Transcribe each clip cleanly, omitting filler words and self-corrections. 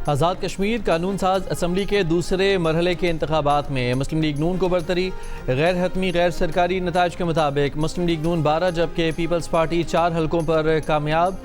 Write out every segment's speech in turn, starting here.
आज़ाद कश्मीर कानून साज असम्बली के दूसरे मरहले के इंतखाबात में मुस्लिम लीग नून को बरतरी। गैर हतमी गैर सरकारी नताज के मुताबिक मुस्लिम लीग नून 12 जबकि पीपल्स पार्टी 4 हलकों पर कामयाब।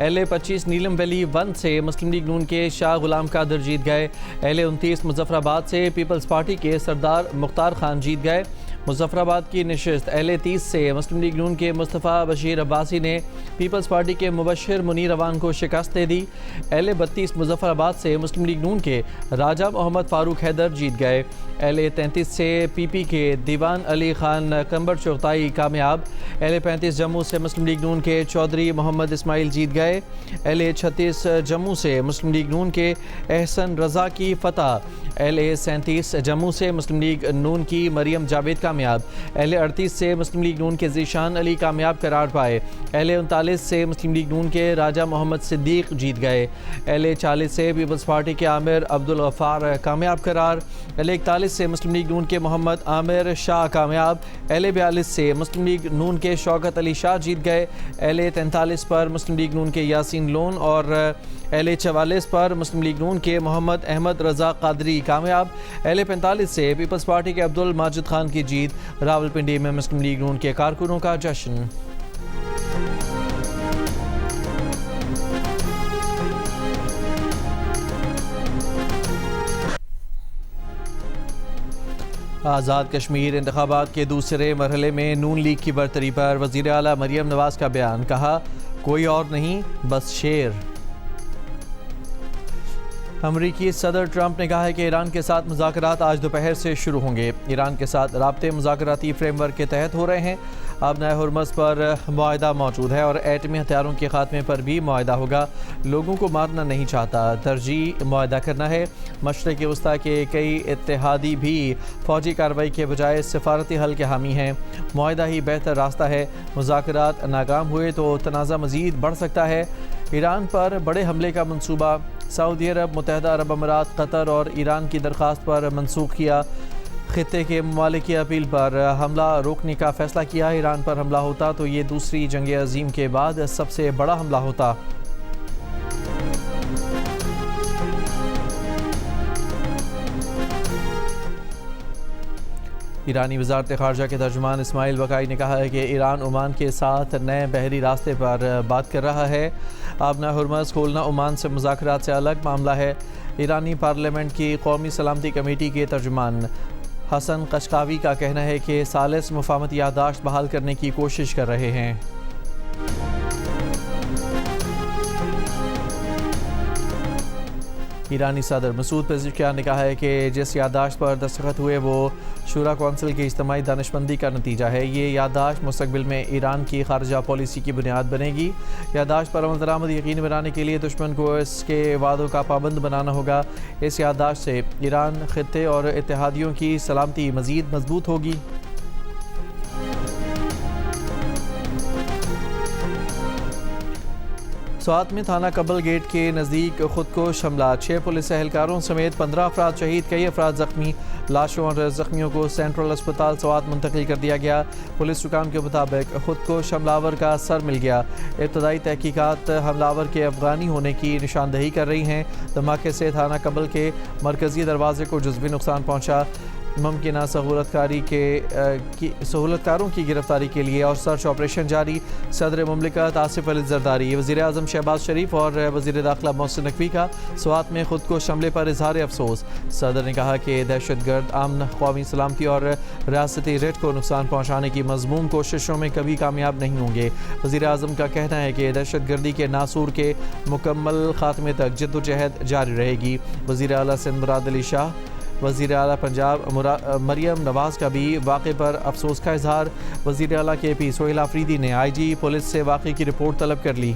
LA-25 नीलम वैली 1 से मुस्लिम लीग नून के शाह गुलाम कादर जीत गए। LA-29 मुजफ्फराबाद से पीपल्स पार्टी के सरदार मुख्तार खान जीत गए। मुजफ्फराबाद की नशिस्त LA-30 से मुस्लिम लीग नून के मुस्तफ़ा बशीर अब्बासी ने पीपल्स पार्टी के मुबशिर मुनीर अवान को शिकस्त दे दी। LA-32 मुजफ्फराबाद से मुस्लिम लीग नून के राजा मोहम्मद फारूक हैदर जीत गए। LA-33 से PP के दीवान अली खान कंबर चौथाई कामयाब। LA-35 जम्मू से मुस्लिम लीग नून के चौधरी मोहम्मद इस्माइल जीत गए। LA-36 जम्मू से मुस्लिम लीग नून के एहसन रजा की फतह। LA-37 जम्मू से मुस्लिम लीग नून की मरियम जावेद कामयाब। LA-38 से मुस्लिम लीग नून के ज़ीशान अली कामयाब करार पाए। LA-39 से मुस्लिम लीग नून के राजा मोहम्मद सिद्दीक जीत गए। LA-40 से पीपल्स पार्टी के आमिर अब्दुल गफ्फार कामयाब करार। LA-41 से मुस्लिम लीग नून के मोहम्मद आमिर शाह कामयाब। LA-42 से मुस्लिम लीग नून के शौकत अली शाह जीत गए। LA-43 पर मुस्लिम लीग नून के यासीन लोन और LA-44 पर मुस्लिम लीग नून के मोहम्मद अहमद रजा कादरी कामयाब। LA-45 से पीपल्स पार्टी के अब्दुल माजिद खान की जीत। रावलपिंडी में मुस्लिम लीग नून के कारकुनों का जश्न। आज़ाद कश्मीर इंतखाबात के दूसरे मरहले में नून लीग की बरतरी पर वज़ीर आला मरियम नवाज़ का बयान। कहा, कोई और नहीं बस शेर। अमरीकी सदर ट्रंप ने कहा है कि ईरान के साथ मुज़ाकरात आज दोपहर से शुरू होंगे। ईरान के साथ राब्ते मुज़ाकराती फ्रेमवर्क के तहत हो रहे हैं। अब नए हुर्मस पर मुआहदा मौजूद है और एटमी हथियारों के खात्मे पर भी मुआहदा होगा। लोगों को मारना नहीं चाहता, तरजीह मुआहदा करना है। मशरिक़ वस्ता के कई इत्तेहादी भी फ़ौजी कार्रवाई के बजाय सफारती हल के हामी हैं। मुआहदा ही बेहतर रास्ता है। मुज़ाकरात नाकाम हुए तो तनाज़ा मज़ीद बढ़ सकता है। ईरान पर बड़े हमले का मंसूबा। सऊदी अरब, मुत्तहिदा अरब अमीरात, कतर और ईरान की दरख्वास्त पर मनसूख किया। खित्ते के ममालिक की अपील पर हमला रोकने का फ़ैसला किया। ईरान पर हमला होता तो ये दूसरी जंग अज़ीम के बाद सबसे बड़ा हमला होता। ईरानी वज़ारत ख़ारजा के तर्जुमान इस्माइल वकाई ने कहा है कि ईरान ओमान के साथ नए बहरी रास्ते पर बात कर रहा है। अब नए हुर्मस खोलना ओमान से मुज़ाकरात से अलग मामला है। ईरानी पार्लियामेंट की कौमी सलामती कमेटी के तर्जुमान हसन कशकावी का कहना है कि सालिस मुफाहमत याददाश्त बहाल करने की कोशिश कर रहे हैं। ईरानी सदर मसूद पेज़ेश्कियान ने कहा है कि जिस याददाश्त पर दस्तखत हुए वो शूरा कौंसिल की इज्तिमाई दानिशमंदी का नतीजा है। ये याददाश्त मुस्तक़बिल में ईरान की खारजा पॉलिसी की बुनियाद बनेगी। याददाश्त पर अमल दरामद यकीनी बनाने के लिए दुश्मन को इसके वादों का पाबंद बनाना होगा। इस याददाश्त से ईरान, खित्ते और इत्तेहादियों की सलामती मज़ीद मजबूत होगी। स्वात में थाना कबल गेट के नज़दीक खुद को हमला। 6 पुलिस एहलकारों समेत 15 अफराद शहीद, कई अफराद जख्मी। लाशों और जख्मियों को सेंट्रल अस्पताल स्वात मुंतकिल कर दिया गया। पुलिस हुकाम के मुताबिक खुद को हमलावर का सर मिल गया। इब्तदाई तहकीकात हमलावर के अफगानी होने की निशानदही कर रही हैं। धमाके से थाना कबल के मरकज़ी दरवाजे को जुज़वी नुकसान पहुँचा। मुमकिन सहूलतकारों की गिरफ्तारी के लिए और सर्च ऑपरेशन जारी। सदर मुमलिकत आसिफ अली जरदारी, वज़ीर आज़म शहबाज शरीफ और वज़ीर दाखिला मोहसिन नकवी का स्वात में खुद को हमले पर इजहार अफसोस। सदर ने कहा कि दहशतगर्द अमन, कौमी सलामती और रियासती रेट को नुकसान पहुँचाने की मज़मूम कोशिशों में कभी कामयाब नहीं होंगे। वज़ीर आज़म का कहना है कि दहशतगर्दी के नासूर के मुकम्मल खात्मे तक जद्दोजहद जारी रहेगी। वज़ीर आला सिंध मुराद अली शाह, वज़ीर आला पंजाब मरियम नवाज़ का भी वाक़े पर अफसोस का इजहार। वज़ीर आला KP सोहेल आफरीदी ने IG पुलिस से वाक़े की रिपोर्ट तलब कर ली।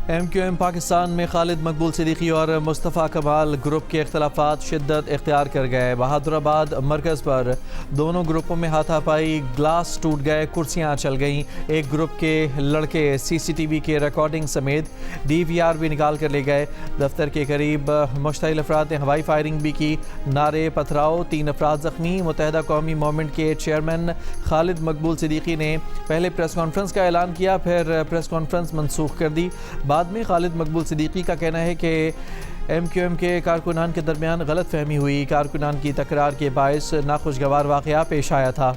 MQM पाकिस्तान में खालिद मकबूल सिद्दीकी और मुस्तफ़ा कमाल ग्रुप के इख्तलाफात शिद्दत इख्तियार कर गए। बहादुराबाद मरकज़ पर दोनों ग्रुपों में हाथापाई, ग्लास टूट गए, कुर्सियां चल गईं। एक ग्रुप के लड़के CCTV के रिकॉर्डिंग समेत DVR भी निकाल कर ले गए। दफ्तर के करीब मुश्तइल अफराद ने हवाई फायरिंग भी की। नारे पथराव, 3 अफराद ज़ख्मी। मुत्तहिदा कौमी मूवमेंट के चेयरमैन खालिद मकबूल सिद्दीकी ने पहले प्रेस कॉन्फ्रेंस का ऐलान किया, फिर प्रेस कॉन्फ्रेंस मनसूख कर दी। बाद में खालिद मकबूल सिद्दीकी का कहना है कि MQM के कारकुनान के दरमियान गलत फहमी हुई। कारकुनान की तकरार के बायस नाखुशगवार वाक़या पेश आया था।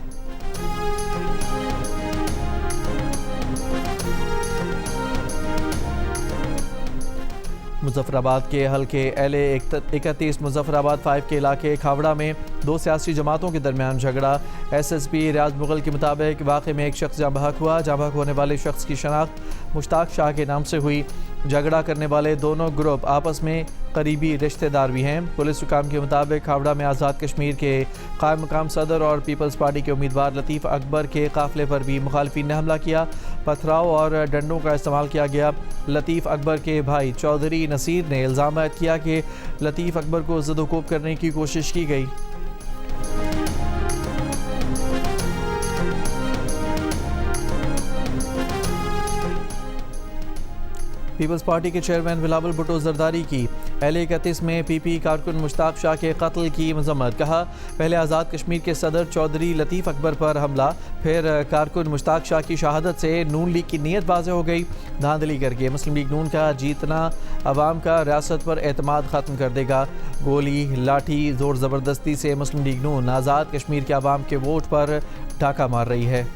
मुजफ्फराबाद के हल्के LA 31 मुजफ्फराबाद 5 के इलाके खावड़ा में दो सियासी जमातों के दरमियान झगड़ा। SSP रियाज मुगल के मुताबिक वाक़े में एक शख्स जाँ बहक हुआ। जाँ बहक होने वाले शख्स की शनाख्त मुश्ताक शाह के नाम से हुई। झगड़ा करने वाले दोनों ग्रुप आपस में करीबी रिश्तेदार भी हैं। पुलिस हुकाम के मुताबिक खावड़ा में आज़ाद कश्मीर के कायम मकाम सदर और पीपल्स पार्टी के उम्मीदवार लतीफ़ अकबर के काफ़िले पर भी मुखालिफिन ने हमला किया। पथराव और डंडों का इस्तेमाल किया गया। लतीफ़ अकबर के भाई चौधरी नसीर ने इल्ज़ाम किया कि लतीफ़ अकबर को ज़द-ओ-कोब करने की कोशिश की गई। पीपल्स पार्टी के चेयरमैन बिलावल भुट्टो जरदारी की LA 31 में PP कारकुन मुश्ताक शाह के कत्ल की मजम्मत। कहा, पहले आज़ाद कश्मीर के सदर चौधरी लतीफ़ अकबर पर हमला, फिर कारकुन मुश्ताक शाह की शहादत से नून लीग की नीयत वाज़ेह हो गई। धांधली करके मुस्लिम लीग नून का जीतना अवाम का रियासत पर एतमाद ख़त्म कर देगा। गोली लाठी ज़ोर ज़बरदस्ती से मुस्लिम लीग नून आज़ाद कश्मीर के अवाम के वोट पर डाका मार रही है।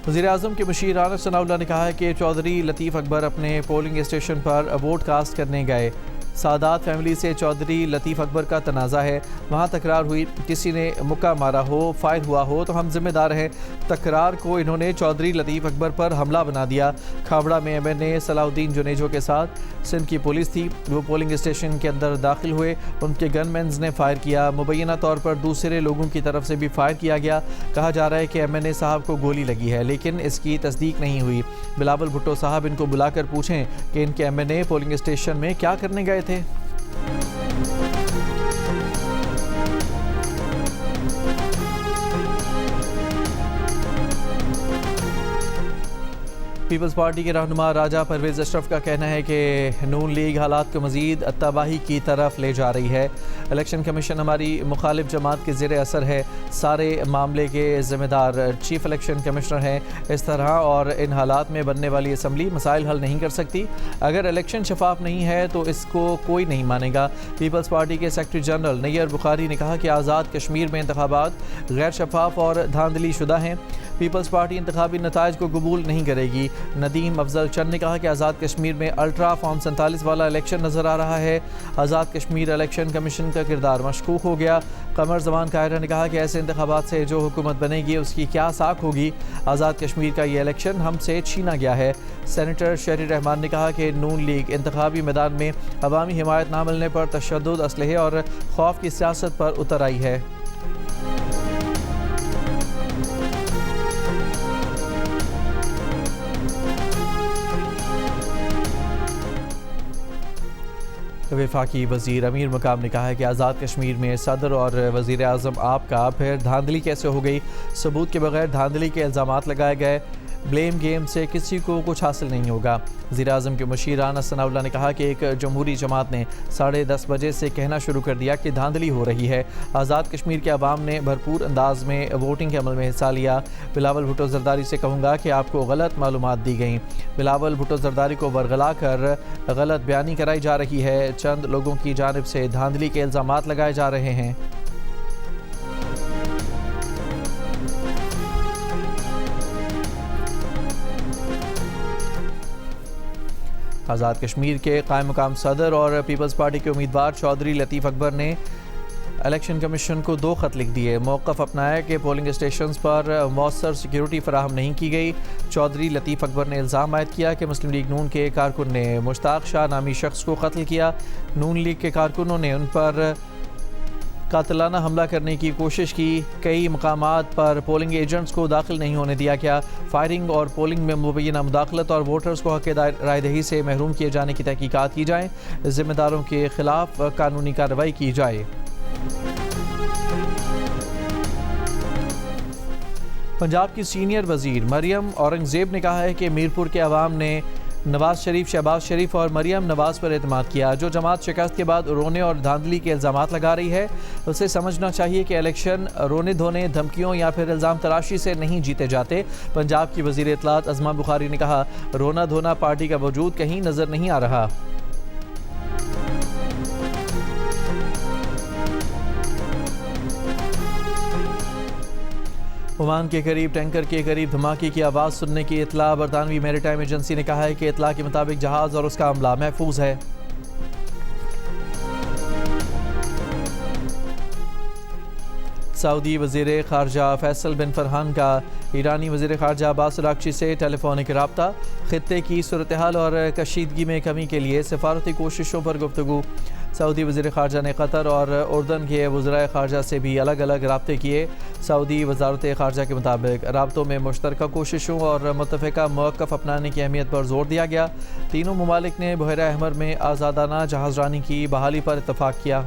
वज़ीर-ए-आज़म के मुशीर आनस सनाउल्लाह ने कहा है कि चौधरी लतीफ़ अकबर अपने पोलिंग स्टेशन पर वोट कास्ट करने गए। सादात फैमिली से चौधरी लतीफ़ अकबर का तनाज़ा है। वहाँ तकरार हुई, किसी ने मुक्का मारा हो, फायर हुआ हो तो हम जिम्मेदार हैं। तकरार को इन्होंने चौधरी लतीफ़ अकबर पर हमला बना दिया। खावड़ा में MNA सलाउद्दीन जुनेजो के साथ सिंध की पुलिस थी। वो पोलिंग स्टेशन के अंदर दाखिल हुए, उनके गनमैन्स ने फायर किया। मुबैना तौर पर दूसरे लोगों की तरफ से भी फायर किया गया। कहा जा रहा है कि MNA साहब को गोली लगी है, लेकिन इसकी तस्दीक नहीं हुई। बिलावल भुट्टो साहब इनको बुलाकर पूछें कि इनके MNA पोलिंग स्टेशन में क्या करने गए थे। पीपल्स पार्टी के रहनुमा राजा परवेज़ अशरफ का कहना है कि नून लीग हालात को मज़ीद तबाही की तरफ ले जा रही है। इलेक्शन कमीशन हमारी मुखालिफ जमात के ज़ेर असर है। सारे मामले के ज़िम्मेदार चीफ इलेक्शन कमिश्नर हैं। इस तरह और इन हालात में बनने वाली असम्बली मसाइल हल नहीं कर सकती। अगर इलेक्शन शफाफ नहीं है तो इसको कोई नहीं मानेगा। पीपल्स पार्टी के सेक्रेटरी जनरल नैयर बुखारी ने कहा कि आज़ाद कश्मीर में इंतखाबात गैर शफाफ और धांधली शुदा हैं। पीपल्स पार्टी इंतखाबी नताइज को कबूल नहीं करेगी। नदीम अफजल चंद ने कहा कि आज़ाद कश्मीर में अल्ट्रा फॉर्म 47 वाला इलेक्शन नज़र आ रहा है। आज़ाद कश्मीर इलेक्शन कमीशन का किरदार मशकूक हो गया। कमर जमान कायरा ने कहा कि ऐसे इंतखाबात से जो हुकूमत बनेगी उसकी क्या साख होगी। आज़ाद कश्मीर का ये इलेक्शन हमसे छीना गया है। सेनेटर शहरी रहमान ने कहा कि नून लीग इंतखाबी मैदान में अवामी हिमायत ना मिलने पर तशद्दुद, असलहे और खौफ की सियासत पर उतर आई है। वफाकी वज़ीर अमीर मकाम ने कहा है कि आज़ाद कश्मीर में सदर और वज़ीर-ए-आज़म आपका फिर धांधली कैसे हो गई। सबूत के बगैर धांधली के इल्ज़ामात लगाए गए। ब्लेम गेम से किसी को कुछ हासिल नहीं होगा। वज़ीर-ए-आज़म के मुशीर आनस सनाउल्लाह ने कहा कि एक जमहूरी जमात ने 10:30 बजे से कहना शुरू कर दिया कि धांधली हो रही है। आज़ाद कश्मीर के अवाम ने भरपूर अंदाज में वोटिंग के अमल में हिस्सा लिया। बिलावल भुट्टो जरदारी से कहूँगा कि आपको गलत मालूमात दी गई। बिलावल भुट्टो जरदारी को बरगला कर गलत बयानी कराई जा रही है। चंद लोगों की जानिब से धांधली के इल्ज़ामात लगाए जा रहे हैं। आज़ाद कश्मीर के कायम मकाम सदर और पीपल्स पार्टी के उम्मीदवार चौधरी लतीफ़ अकबर ने इलेक्शन कमीशन को 2 ख़त लिख दिए। मौक़िफ़ अपनाया कि पोलिंग स्टेशंस पर मौसर सिक्योरिटी फराहम नहीं की गई। चौधरी लतीफ़ अकबर ने इल्ज़ाम आयद किया कि मुस्लिम लीग नून के कारकुन ने मुश्ताक शाह नामी शख्स को कत्ल किया। नून लीग के कारकुनों ने उन पर कातिलाना हमला करने की कोशिश की। कई मकामात पर पोलिंग एजेंट्स को दाखिल नहीं होने दिया गया। फायरिंग और पोलिंग में मुबैना मुदाखलत और वोटर्स को हक़ रायदही से महरूम किए जाने की तहकीकात की जाए। ज़िम्मेदारों के खिलाफ कानूनी कार्रवाई की जाए। पंजाब की सीनियर वज़ीर मरियम औरंगज़ेब ने कहा है कि मीरपुर के अवाम ने नवाज शरीफ, शहबाज शरीफ और मरियम नवाज पर एतमाद किया। जो जमात शिकस्त के बाद रोने और धांधली के इल्ज़ाम लगा रही है उसे समझना चाहिए कि इलेक्शन रोने धोने, धमकियों या फिर इल्ज़ाम तराशी से नहीं जीते जाते। पंजाब की वज़ीर इत्तलात अज़मा बुखारी ने कहा, रोना धोना पार्टी का वजूद कहीं नज़र नहीं आ रहा। ओमान के करीब टैंकर के करीब धमाके की आवाज़ सुनने की इतला। बरतानवी मैरीटाइम एजेंसी ने कहा है कि इतला के मुताबिक जहाज़ और उसका अमला महफूज है। सऊदी वज़ीर ख़ारजा फैसल बिन फरहान का ईरानी वज़ीर ख़ारजा अब्बास अराग़ची से टेलीफोनिक रब्ता। ख़ित्ते की सूरत हाल और कशीदगी में कमी के लिए सफारती कोशिशों पर गुफ्तगू। सऊदी वज़ीर ख़ारजा ने कतर और उर्दन के वज़राए ख़ारजा से भी अलग अलग राब्ते किए। सऊदी वज़ारत ख़ारजा के मुताबिक राब्तों में मुश्तरका कोशिशों और मुत्तफ़िका मौक़िफ़ अपनाने की अहमियत पर जोर दिया गया। तीनों ममालिक ने बहरा अहमर में आज़ादाना जहाज़रानी की बहाली पर इत्तफ़ाक़ किया।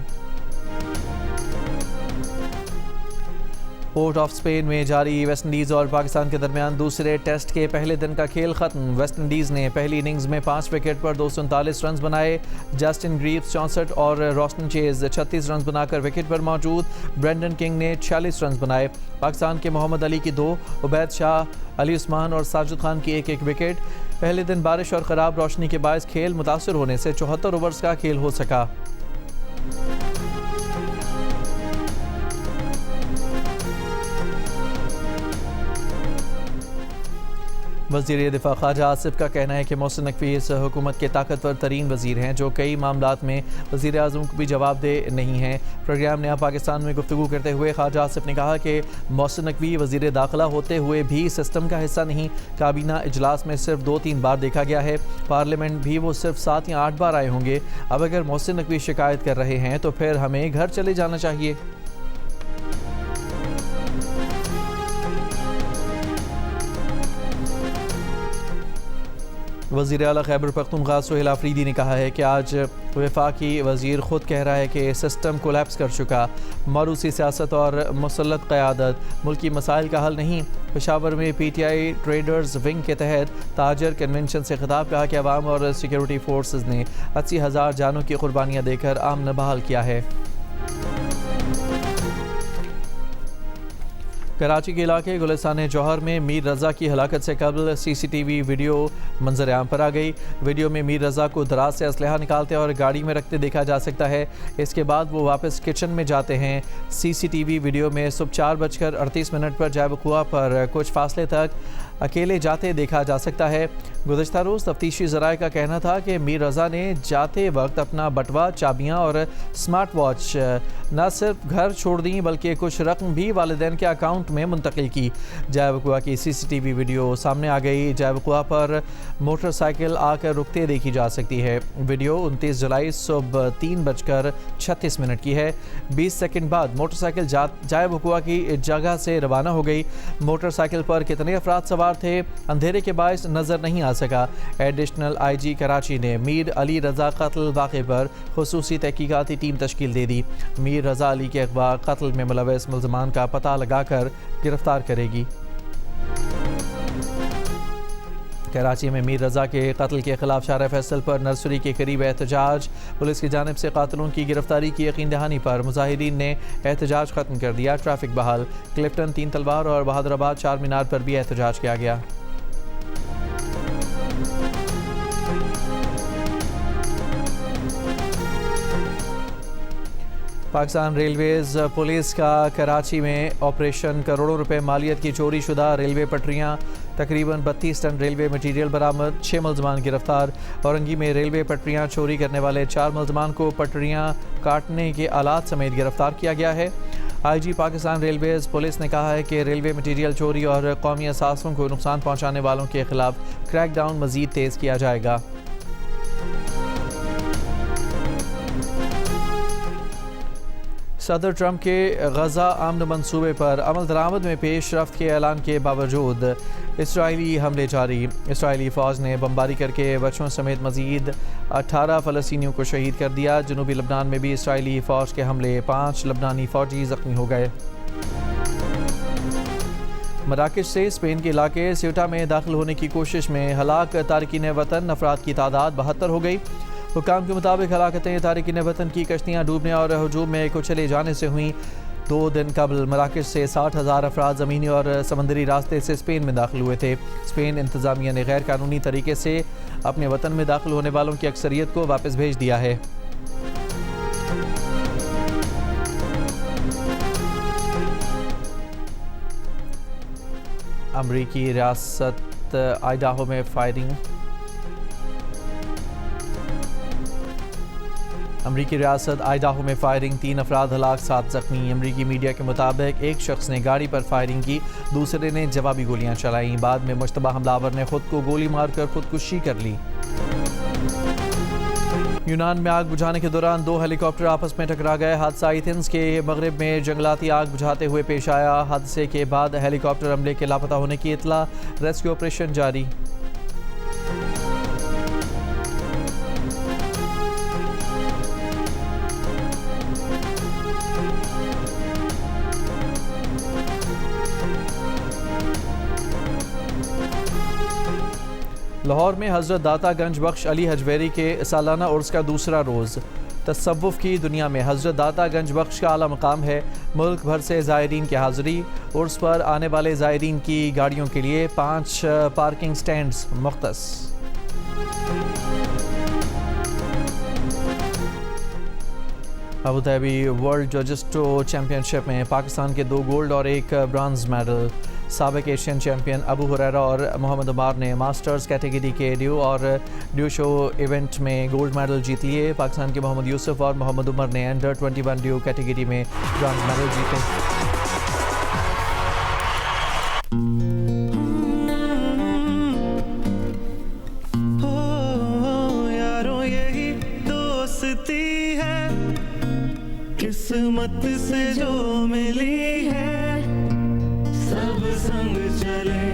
पोर्ट ऑफ स्पेन में जारी वेस्ट इंडीज़ और पाकिस्तान के दरमियान दूसरे टेस्ट के पहले दिन का खेल ख़त्म। वेस्ट इंडीज़ ने पहली इनिंग्स में 5 विकेट पर 239 रन बनाए। जस्टिन ग्रीव्स 64 और रोस्टन चेज़ 36 रन बनाकर विकेट पर मौजूद। ब्रेंडन किंग ने 46 रन बनाए। पाकिस्तान के मोहम्मद अली की 2, उबैद शाह, अली उस्मान और साजिद खान की एक विकेट। पहले दिन बारिश और ख़राब रोशनी के बायस खेल मुतासर होने से 74 ओवर्स का खेल हो सका। वज़ीर दिफा ख्वाजा आसिफ का कहना है कि मोहसिन नकवी इस हुकूमत के ताकतवर तरीन वज़ीर हैं जो कई मामलात में वज़ीर आज़म को भी जवाबदेह नहीं हैं। प्रोग्राम नया पाकिस्तान में गुफ्तगू करते हुए ख्वाजा आसिफ ने कहा कि मोहसिन नकवी वज़ीर दाखिला होते हुए भी सिस्टम का हिस्सा नहीं। काबीना इजलास में सिर्फ 2-3 बार देखा गया है। पार्लियामेंट भी वो सिर्फ 7 या 8 बार आए होंगे। अब अगर मोहसिन नकवी शिकायत कर रहे हैं तो फिर हमें घर चले जाना चाहिए। वज़ीर आला खैबर पख्तूनख्वा सुहेल आफरीदी ने कहा है कि आज वफाकी वज़ीर ख़ुद कह रहा है कि सिस्टम कोलैप्स कर चुका। मारूसी सियासत और मुसल्लत क़यादत मुल्की मसाइल का हल नहीं। पेशावर में PTI ट्रेडर्स विंग के तहत ताजर कन्वेंशन से खिताब कहा कि अवाम और सिक्योरिटी फोर्सेस ने 80,000 जानों की कुर्बानियाँ देकर अमन बहाल किया है। कराची के इलाके गुलिस्तान जौहर में मीर रज़ा की हलाकत से कबल CCTV वीडियो मंजर आम पर आ गई। वीडियो में मीर रज़ा को दराज से असलहा निकालते और गाड़ी में रखते देखा जा सकता है। इसके बाद वो वापस किचन में जाते हैं। CCTV वीडियो में सुबह 4:38 पर जाए वक़ुआ पर कुछ फासले तक अकेले जाते देखा जा सकता है। गुज़श्ता रोज़ तफ्तीशी ज़राए का कहना था कि मीर रज़ा ने जाते वक्त अपना बटवा, चाबियाँ और स्मार्ट वॉच न सिर्फ घर छोड़ दी बल्कि कुछ रकम भी वालिदैन के अकाउंट में मुंतकिल की। जाए वक़ुआ की CCTV वीडियो सामने आ गई। जाए वक़ुआ पर मोटरसाइकिल आकर रुकते देखी जा सकती है। वीडियो 29 जुलाई सुबह 3:36 की है। 20 सेकंड बाद मोटरसाइकिल जाए वक़ुआ की जगह से रवाना हो गई। मोटरसाइकिल पर कितने अफराद सवार थे अंधेरे के बायस नज़र नहीं आ सका। एडिशनल IG कराची ने मीर अली रज़ा कत्ल वाक़े पर खुसूसी तहकीकाती टीम तश्कील दे दी। मीर रज़ा अली के अगवा कत्ल में मुलव्वस मुल्ज़मान का पता लगाकर गिरफ्तार करेगी। कराची में मीर रज़ा के कत्ल के खिलाफ शारा फैसल पर नर्सरी के करीब एहतजाज। पुलिस की जानिब से कातिलों की गिरफ्तारी की यकीन दहानी पर मुजाहिरीन ने एहतजाज ख़त्म कर दिया। ट्रैफिक बहाल। क्लिफ्टन, 3 तलवार और बहादुराबाद चार मीनार पर भी एहतजाज किया गया। पाकिस्तान रेलवेज़ पुलिस का कराची में ऑपरेशन। करोड़ों रुपए मालियत की चोरी शुदा रेलवे पटरियाँ। तकरीबन 32 टन रेलवे मटीरियल बरामद। 6 मुल्ज़मान गिरफ्तार। औरंगी में रेलवे पटरियाँ चोरी करने वाले 4 मुल्ज़मान को पटरियाँ काटने के आलात समेत गिरफ्तार किया गया है। IG पाकिस्तान रेलवेज़ पुलिस ने कहा है कि रेलवे मटीरियल चोरी और कौमी असासों को नुकसान पहुँचाने वालों के खिलाफ क्रैकडाउन मज़ीद तेज़ किया जाएगा। सदर ट्रंप के गज़ा आमन मनसूबे पर अमल दरामद में पेशरफ्त के ऐलान के बावजूद इसराइली हमले जारी। इसराइली फ़ौज ने बमबारी करके बच्चों समेत मज़ीद 18 फ़लस्तीनियों को शहीद कर दिया। जनूबी लबनान में भी इसराइली फ़ौज के हमले 5 लबनानी फ़ौजी ज़ख्मी हो गए। मराकश से स्पेन के इलाके सिउटा में दाखिल होने की कोशिश में हलाक तारकीन वतन अफराद की तादाद 72 हो गई। हुकाम के मुताबिक हलाकतें तारकीन वतन की कश्तियाँ डूबने और हजूम में कुचले जाने से हुई। 2 दिन कबल मराकश से 60,000 अफराद ज़मीनी और समंदरी रास्ते से स्पेन में दाखिल हुए थे। स्पेन इंतज़ामिया ने गैर कानूनी तरीके से अपने वतन में दाखिल होने वालों की अक्सरियत को वापस भेज दिया है। अमरीकी रियासत आइडाहो में फायरिंग। अमरीकी रियासत आइडाहो में फायरिंग, 3 अफराद हलाक 7 जख्मी। अमरीकी मीडिया के मुताबिक एक शख्स ने गाड़ी पर फायरिंग की, दूसरे ने जवाबी गोलियां चलाईं। बाद में मुश्तबा हमलावर ने खुद को गोली मारकर खुदकुशी कर ली। यूनान में आग बुझाने के दौरान 2 हेलीकॉप्टर आपस में टकरा गए। हादसा एथेंस के मगरिब में जंगलाती आग बुझाते हुए पेश आया। हादसे के बाद हेलीकॉप्टर अमले के लापता होने की इत्तला, रेस्क्यू ऑपरेशन जारी। लाहौर में हज़रत दाता गंज बख्श अली हजवेरी के सालाना उर्स का दूसरा रोज़। तसव्वुफ़ की दुनिया में हज़रत दाता गंज बख्श का आला मकाम है। मुल्क भर से ज़ायरीन की हाज़िरी। उर्स पर आने वाले ज़ायरीन की गाड़ियों के लिए 5 पार्किंग स्टैंड्स मुख्तस। Abu Dhabi world jujitsu championship में पाकिस्तान के 2 गोल्ड और 1 ब्रॉन्ज मेडल। साबिक एशियन चैंपियन अबू हुरैरा और मोहम्मद उमर ने मास्टर्स कैटेगरी के ड्यू और ड्यू शो इवेंट में गोल्ड मेडल जीत लिए। पाकिस्तान के मोहम्मद यूसुफ और मोहम्मद उमर ने अंडर 21 ड्यू कैटेगरी में ब्रॉन्ज मेडल जीते। किस्मत से जो मिली है, सब संग चले,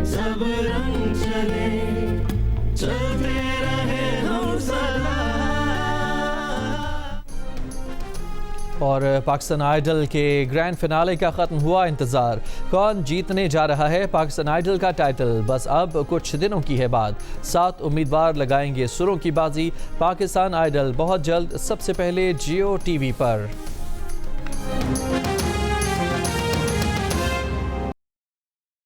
सब रंग चले, चलते रहे हम सदा। और पाकिस्तान आइडल के ग्रैंड फिनाले का ख़त्म हुआ इंतज़ार। कौन जीतने जा रहा है पाकिस्तान आइडल का टाइटल? बस अब कुछ दिनों की है बात। 7 उम्मीदवार लगाएंगे सुरों की बाजी। पाकिस्तान आइडल बहुत जल्द सबसे पहले जियो टीवी पर।